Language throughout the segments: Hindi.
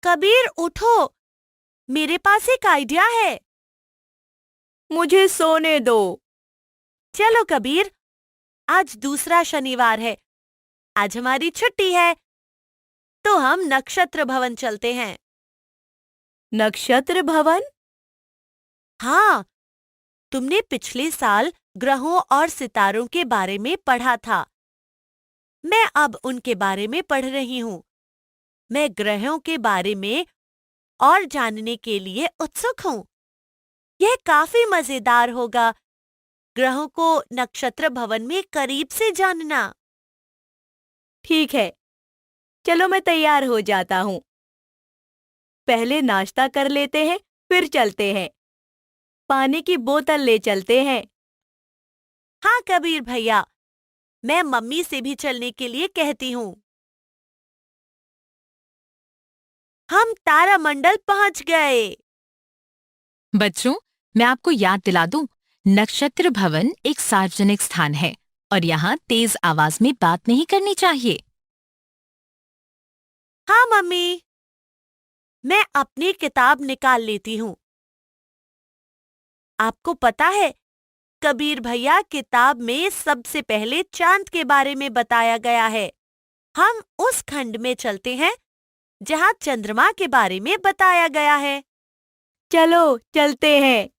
कबीर उठो, मेरे पास एक आइडिया है। मुझे सोने दो। चलो कबीर, आज दूसरा शनिवार है, आज हमारी छुट्टी है, तो हम नक्षत्र भवन चलते हैं। नक्षत्र भवन? हाँ, तुमने पिछले साल ग्रहों और सितारों के बारे में पढ़ा था। मैं अब उनके बारे में पढ़ रही हूँ। मैं ग्रहों के बारे में और जानने के लिए उत्सुक हूँ। यह काफी मजेदार होगा, ग्रहों को नक्षत्र भवन में करीब से जानना। ठीक है, चलो मैं तैयार हो जाता हूँ। पहले नाश्ता कर लेते हैं, फिर चलते हैं। पानी की बोतल ले चलते हैं। हाँ कबीर भैया, मैं मम्मी से भी चलने के लिए कहती हूँ। हम तारामंडल पहुंच गए। बच्चों, मैं आपको याद दिला दूं, नक्षत्र भवन एक सार्वजनिक स्थान है और यहाँ तेज आवाज में बात नहीं करनी चाहिए। हाँ मम्मी, मैं अपनी किताब निकाल लेती हूँ। आपको पता है, कबीर भैया किताब में सबसे पहले चांद के बारे में बताया गया है। हम उस खंड में चलते हैं जहाँ चंद्रमा के बारे में बताया गया है। चलो चलते हैं।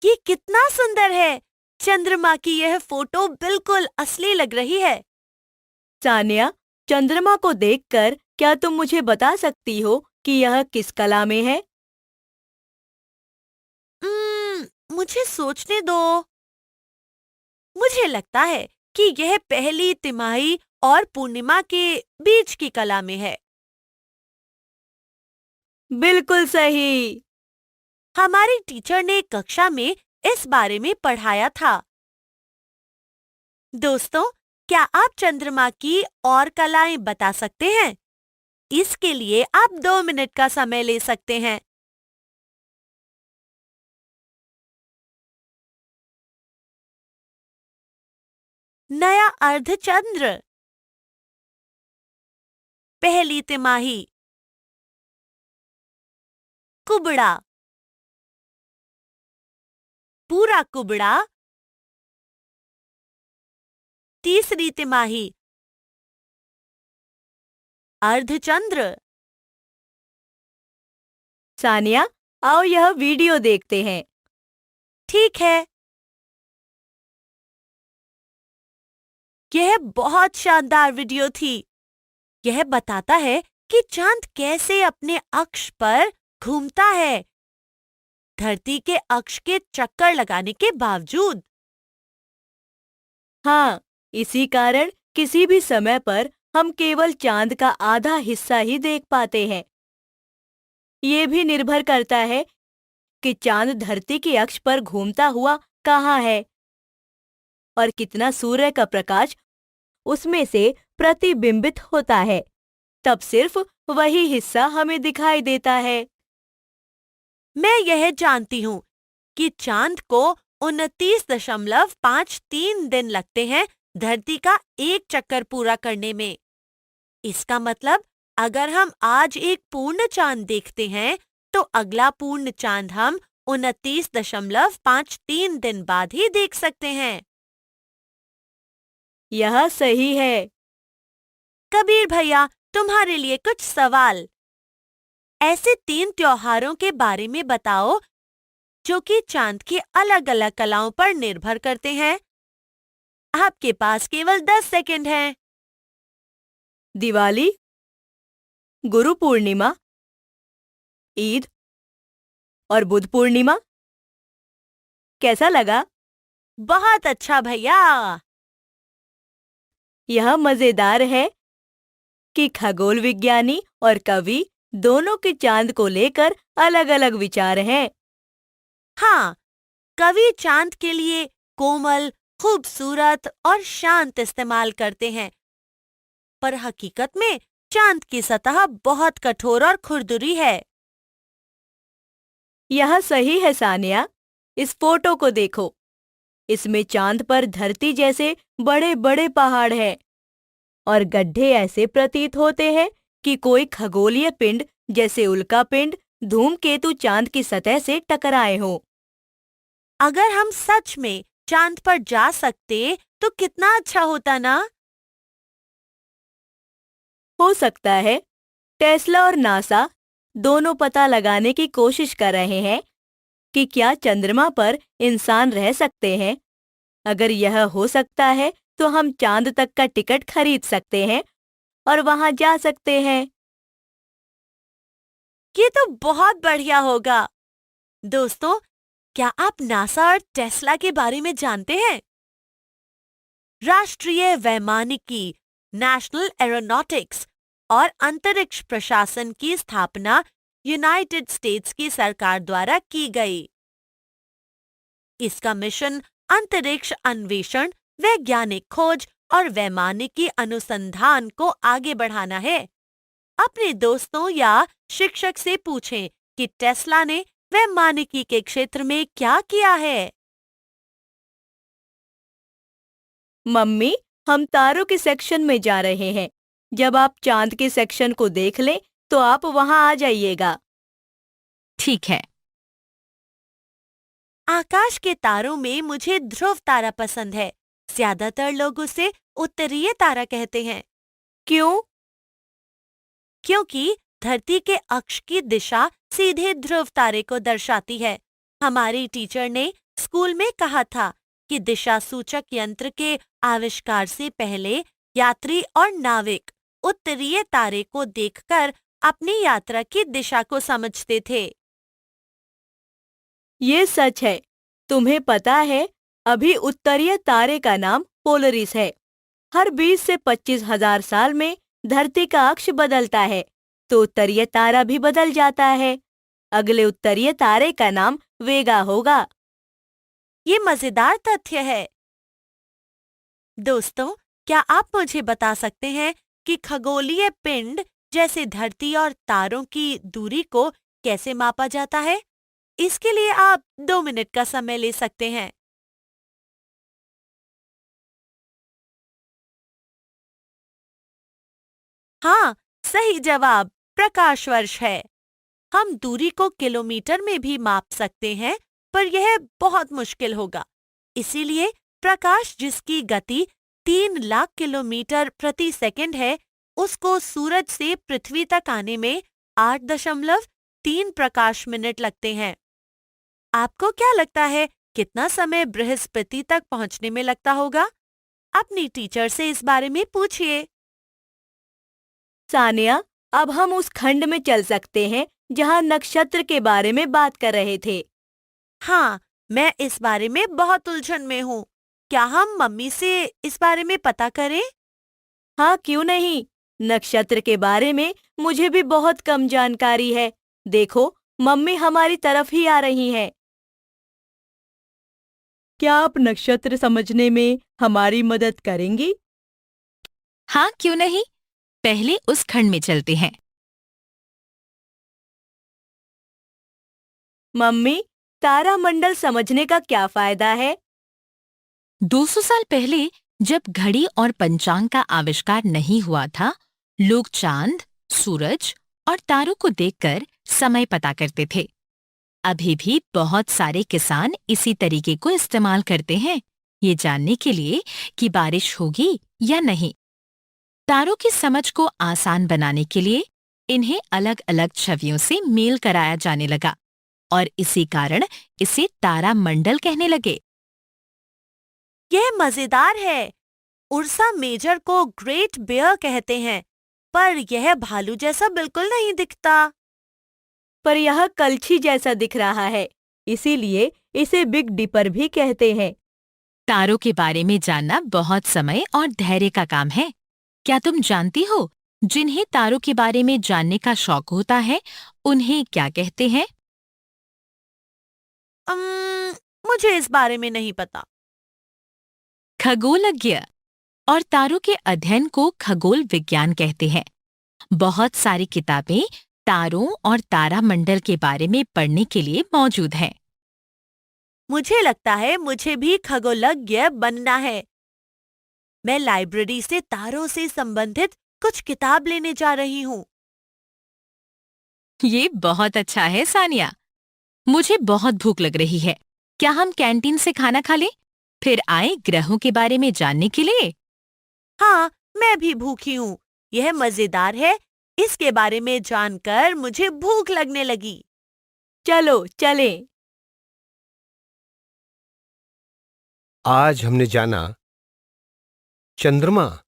ये कितना सुंदर है! चंद्रमा की यह फोटो बिल्कुल असली लग रही है। सानिया, चंद्रमा को देखकर क्या तुम मुझे बता सकती हो कि यह किस कला में है? मुझे सोचने दो। मुझे लगता है कि यह पहली तिमाही और पूर्णिमा के बीच की कला में है। बिल्कुल सही। हमारी टीचर ने कक्षा में इस बारे में पढ़ाया था। दोस्तों, क्या आप चंद्रमा की और कलाएं बता सकते हैं? इसके लिए आप 2 मिनट का समय ले सकते हैं। नया अर्धचंद्र, पहली तिमाही, कुबड़ा, पूरा कुबड़ा, तीसरी तिमाही, अर्धचंद्र। सानिया, आओ यह वीडियो देखते हैं। ठीक है। यह बहुत शानदार वीडियो थी। यह बताता है कि चांद कैसे अपने अक्ष पर घूमता है, धरती के अक्ष के चक्कर लगाने के बावजूद। हाँ, इसी कारण किसी भी समय पर हम केवल चांद का आधा हिस्सा ही देख पाते हैं। ये भी निर्भर करता है कि चांद धरती के अक्ष पर घूमता हुआ कहाँ है और कितना सूर्य का प्रकाश उसमें से प्रतिबिंबित होता है। तब सिर्फ वही हिस्सा हमें दिखाई देता है। मैं यह जानती हूँ कि चांद को 29.53 दिन लगते हैं धरती का एक चक्कर पूरा करने में। इसका मतलब अगर हम आज एक पूर्ण चांद देखते हैं, तो अगला पूर्ण चांद हम 29.53 दिन बाद ही देख सकते हैं। यह सही है। कबीर भैया, तुम्हारे लिए कुछ सवाल। ऐसे 3 त्योहारों के बारे में बताओ जो कि चांद की अलग-अलग कलाओं पर निर्भर करते हैं। आपके पास केवल 10 सेकंड हैं। दिवाली, गुरु पूर्णिमा, ईद और बुद्ध पूर्णिमा। कैसा लगा? बहुत अच्छा भैया। यह मजेदार है कि खगोल विज्ञानी और कवि दोनों के चांद को लेकर अलग-अलग विचार हैं। हाँ, कवि चांद के लिए कोमल, खूबसूरत और शांत इस्तेमाल करते हैं, पर हकीकत में चांद की सतह बहुत कठोर और खुरदुरी है। यह सही है सानिया। इस फोटो को देखो। इसमें चांद पर धरती जैसे बड़े-बड़े पहाड़ हैं। और गड्ढे ऐसे प्रतीत होते हैं कि कोई खगोलीय पिंड जैसे उल्का पिंड धूमकेतु चांद की सतह से टकराए हों। अगर हम सच में चांद पर जा सकते तो कितना अच्छा होता ना। हो सकता है टेस्ला और नासा दोनों पता लगाने की कोशिश कर रहे हैं कि क्या चंद्रमा पर इंसान रह सकते हैं। अगर यह हो सकता है तो हम चांद तक का टिकट खरीद सकते हैं और वहां जा सकते हैं। ये तो बहुत बढ़िया होगा। दोस्तों, क्या आप नासा और टेस्ला के बारे में जानते हैं? राष्ट्रीय वैमानिकी, नेशनल एरोनॉटिक्स और अंतरिक्ष प्रशासन की स्थापना यूनाइटेड स्टेट्स की सरकार द्वारा की गई। इसका मिशन अंतरिक्ष अन्वेषण, वैज्ञानिक खोज और वैमानिकी अनुसंधान को आगे बढ़ाना है। अपने दोस्तों या शिक्षक से पूछें कि टेस्ला ने वैमानिकी के क्षेत्र में क्या किया है। मम्मी, हम तारों के सेक्शन में जा रहे हैं। जब आप चांद के सेक्शन को देख लें तो आप वहां आ जाइएगा। ठीक है। आकाश के तारों में मुझे ध्रुव तारा पसंद है। ज्यादातर लोग उसे उत्तरीय तारा कहते हैं। क्यों? क्योंकि धरती के अक्ष की दिशा सीधे ध्रुव तारे को दर्शाती है। हमारी टीचर ने स्कूल में कहा था कि दिशा सूचक यंत्र के आविष्कार से पहले यात्री और नाविक उत्तरीय तारे को देखकर अपनी यात्रा की दिशा को समझते थे। ये सच है। तुम्हें पता है, अभी उत्तरीय तारे का नाम पोलरिस है। हर 20 से 25 हजार साल में धरती का अक्ष बदलता है तो उत्तरीय तारा भी बदल जाता है। अगले उत्तरीय तारे का नाम वेगा होगा। ये मजेदार तथ्य है। दोस्तों, क्या आप मुझे बता सकते हैं कि खगोलीय पिंड जैसे धरती और तारों की दूरी को कैसे मापा जाता है? इसके लिए आप 2 मिनट का समय ले सकते हैं। हाँ, सही जवाब प्रकाश वर्ष है। हम दूरी को किलोमीटर में भी माप सकते हैं, पर यह बहुत मुश्किल होगा। इसीलिए प्रकाश जिसकी गति 3 लाख किलोमीटर प्रति सेकंड है, उसको सूरज से पृथ्वी तक आने में 8.3 प्रकाश मिनट लगते हैं। आपको क्या लगता है कितना समय बृहस्पति तक पहुंचने में लगता होगा? अपनी टीचर से इस बारे में पूछिए। सानिया, अब हम उस खंड में चल सकते हैं जहां नक्षत्र के बारे में बात कर रहे थे। हाँ, मैं इस बारे में बहुत उलझन में हूँ। क्या हम मम्मी से इस बारे में पता करें? हाँ, क्यों नहीं। नक्षत्र के बारे में मुझे भी बहुत कम जानकारी है। देखो, मम्मी हमारी तरफ ही आ रही हैं। क्या आप नक्षत्र समझने में हमारी मदद करेंगी? हाँ, क्यों नहीं। पहले उस खंड में चलते हैं। मम्मी, तारामंडल समझने का क्या फायदा है? 200 साल पहले जब घड़ी और पंचांग का आविष्कार नहीं हुआ था, लोग चांद, सूरज और तारों को देखकर समय पता करते थे। अभी भी बहुत सारे किसान इसी तरीके को इस्तेमाल करते हैं, ये जानने के लिए कि बारिश होगी या नहीं। तारों की समझ को आसान बनाने के लिए इन्हें अलग-अलग छवियों से मेल कराया जाने लगा और इसी कारण इसे तारामंडल कहने लगे। यह मजेदार है। उर्सा मेजर को ग्रेट बेयर कहते हैं, पर यह भालू जैसा बिल्कुल नहीं दिखता। पर यह कलछी जैसा दिख रहा है, इसीलिए इसे बिग डिपर भी कहते हैं। तारों के बारे में जानना बहुत समय और धैर्य का काम है। क्या तुम जानती हो जिन्हें तारों के बारे में जानने का शौक होता है, उन्हें क्या कहते हैं? मुझे इस बारे में नहीं पता। खगोलज्ञ और तारों के अध्ययन को खगोल विज्ञान कहते हैं। बहुत सारी किताबें तारों और तारामंडल के बारे में पढ़ने के लिए मौजूद हैं। मुझे लगता है मुझे भी खगोलज्ञ बनना है। मैं लाइब्रेरी से तारों से संबंधित कुछ किताब लेने जा रही हूँ। ये बहुत अच्छा है सानिया। मुझे बहुत भूख लग रही है। क्या हम कैंटीन से खाना खा लें? फिर आए ग्रहों के बारे में जानने के लिए। हाँ, मैं भी भूखी हूँ। यह मजेदार है। इसके बारे में जानकर मुझे भूख लगने लगी। चलो चलें। आज हमने जाना चंद्रमा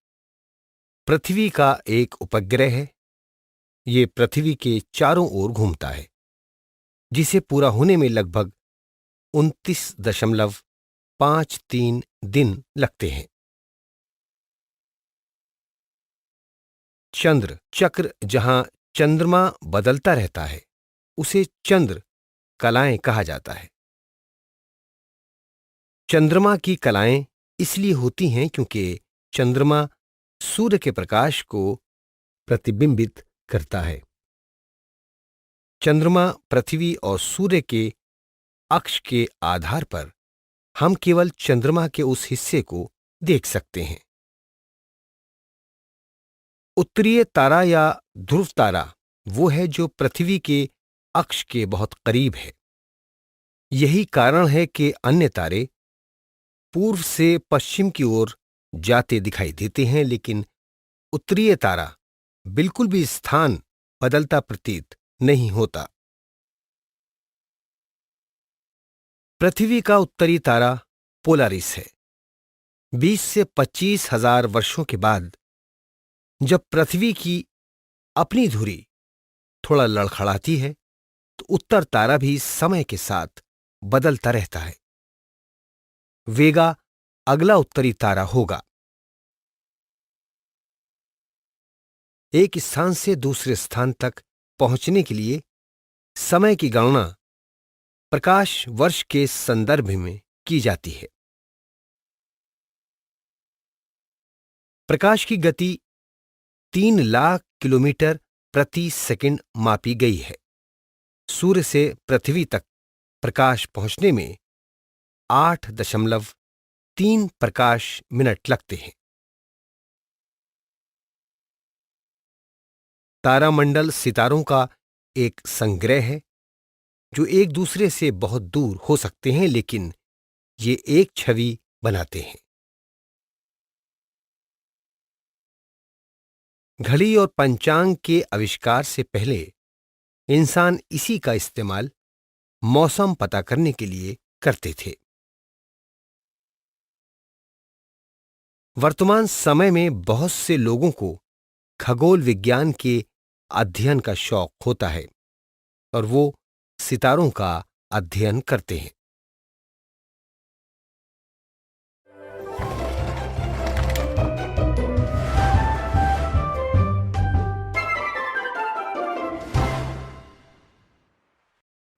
पृथ्वी का एक उपग्रह है। ये पृथ्वी के चारों ओर घूमता है, जिसे पूरा होने में लगभग 29.53 दिन लगते हैं। चंद्र चक्र जहां चंद्रमा बदलता रहता है, उसे चंद्र कलाएं कहा जाता है। चंद्रमा की कलाएं इसलिए होती हैं क्योंकि चंद्रमा सूर्य के प्रकाश को प्रतिबिंबित करता है। चंद्रमा पृथ्वी और सूर्य के अक्ष के आधार पर हम केवल चंद्रमा के उस हिस्से को देख सकते हैं। उत्तरीय तारा या ध्रुव तारा वो है जो पृथ्वी के अक्ष के बहुत करीब है। यही कारण है कि अन्य तारे पूर्व से पश्चिम की ओर जाते दिखाई देते हैं, लेकिन उत्तरीय तारा बिल्कुल भी स्थान बदलता प्रतीत नहीं होता। पृथ्वी का उत्तरी तारा पोलारिस है। 20 से 25 हजार वर्षों के बाद जब पृथ्वी की अपनी धुरी थोड़ा लड़खड़ाती है, तो उत्तर तारा भी समय के साथ बदलता रहता है। वेगा अगला उत्तरी तारा होगा। एक स्थान से दूसरे स्थान तक पहुंचने के लिए समय की गणना प्रकाश वर्ष के संदर्भ में की जाती है। प्रकाश की गति 3 लाख किलोमीटर प्रति सेकंड मापी गई है। सूर्य से पृथ्वी तक प्रकाश पहुंचने में 8.3 प्रकाश मिनट लगते हैं। तारामंडल सितारों का एक संग्रह है जो एक दूसरे से बहुत दूर हो सकते हैं, लेकिन ये एक छवि बनाते हैं। घड़ी और पंचांग के आविष्कार से पहले इंसान इसी का इस्तेमाल मौसम पता करने के लिए करते थे। वर्तमान समय में बहुत से लोगों को खगोल विज्ञान के अध्ययन का शौक होता है और वो सितारों का अध्ययन करते हैं।